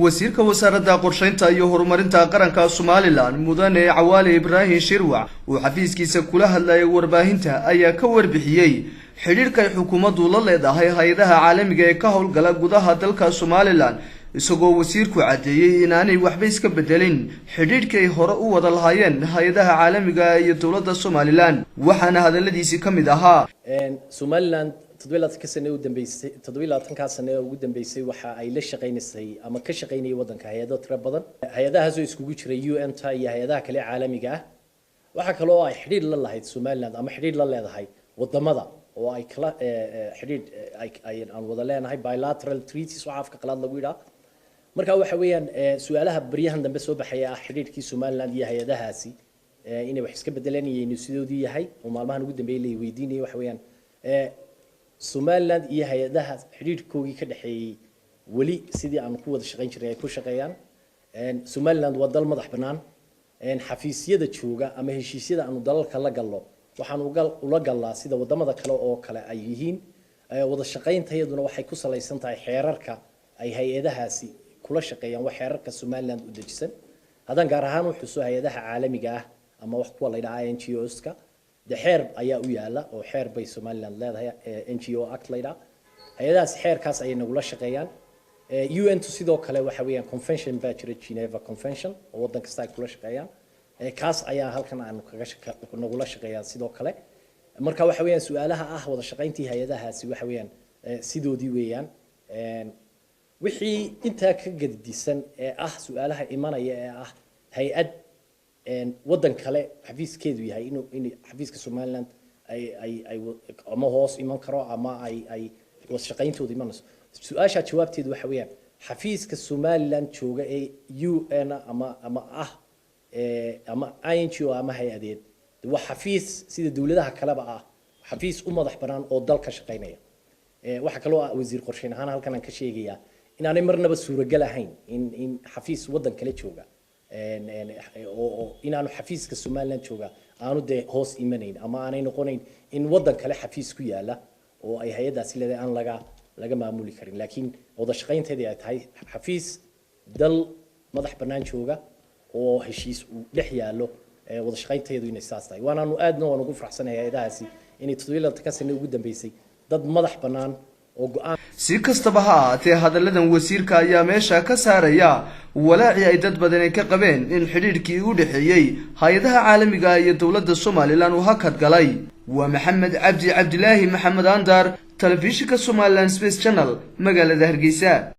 wasiirka wasaaradda qorshaynta iyo horumarinta qaranka Soomaaliland mudane Cawaale Ibrahim Shirwac oo xafiiskiisa kula hadlayay warbaahinta ayaa ka warbixiyay xiriirka ay xukuumaddu la leedahay hay'adaha caalamiga ee ka howlgala gudaha dalka Soomaaliland isagoo wasiirku cadeeyay inaanay waxba iska bedelin xiriirkii ay hore u wada lahaayeen hay'adaha caalamiga iyo dawladda Soomaaliland waxaana hadaladiisi kamid ahaa Soomaaliland toddobaadka sano u dambeysay toddobaadka sano ugu dambeysay waxa ay la shaqeynaysay ama ka shaqeynayay wadanka hay'ado tiro badan hay'adahaas oo iskugu jiray UN-ta iyo hay'adaha kale caalamiga ah waxa kale oo ay xiriir la lahayd Soomaaliland ama xiriir la leedahay wadamada oo ay kala xiriir ay aan wada leenahay bilateral treaties oo afka qalaad lagu yiraahdo marka waxa weeyaan su'aalaha bariyahan dambe soo baxaya xiriirkii Soomaaliland iyo hay'adahaasi inay wax iska bedelanayeen sidoodii yahay oo maalmahan ugu dambeeyay la weydiinayay waxa weeyaan Soomaaliland iyo hay'adaha xiriirkoodii ka dhaxeeyay wali sidii aan ku wada shaqeyn jiray ay ku shaqeeyaan Soomaaliland waa dal madax banaan xafiisyada jooga ama heshiisyada aanu dalalka la galno waxaan ula galnaa sida wadamada kale oo kale ay yihiin wada shaqeyntayaduna waxay ku saleysan tahay xeerarka ay hay'adahaasi kula shaqeeyaan wax xeerarka Soomaaliland u dejisan hadan gaar ahaan wuxuu soo hay'adaha caalamiga ah ama wax kuwa la yiraahdo NGOs-ka xeer ayaa u yaala oo xeer bay Soomaaliland leedahay NGO Act la yiraahdo hay'adahaas xeerkaas ay nagu la shaqeeyaan UN sidoo kale waxa weeyaan convention baa jira Geneva Convention oo wadan kasta ay kula shaqeeyaan kaas ayaa halkan aan kaga nagu la shaqeeyaan sidoo kale marka waxa weeyaan su'aalaha ah wada shaqeyntii hay'adahaasi waxa weeyaan sidoodii weeyaan wixii inta ka gadisan ee ah su'aalaha imanaya ee ah hay'ad wadan kale xafiiskeedu yahay in xafiiska Soomaaliland ay ama hoos iman karo ama ay wada shaqeyntooda imanayso su'aasha jawaabteedu waxa weeyaan xafiiska Soomaaliland jooga ee UN ama INGO ama hay'adeed waa xafiis sida dawladaha kaleba ah xafiis u madax banaan oo dalka shaqeynaya waxa kale oo wasiir qorshayn ahaan halkan aan ka sheegayaa inaanay marnaba suuragal ahayn in xafiis wadan kale jooga oo inaanu xafiiska Soomaaliland jooga aanu de hoos imanayn ama aanay noqonayn in wadan kale xafiis ku yaala oo ay hay'adaasi leedahay aan laga maamuli karin laakiin wada shaqeynteedii ay tahay xafiis dal madax banaan jooga oo heshiis u dhex yaalo wada shaqeynteedu inay saas tahay waana aadna waan ugu faraxsanahay hay'adahaasi inay toddobaadka sano ugu dambeysay dad madax banaan oo go'aan si kastaba ha ahaatee hadalladan wasiirka ayaa meesha ka saaraya walaaci ay dad badan ka qabeen in xiriirkii u dhaxeeyay hay'adaha caalamiga iyo dawladda Soomaaliland uu hakad galay waa Maxamed Cabdi Cabdilaahi Maxamed Andar telefishinka Somaliland Space Channel magaalada Hargeysa.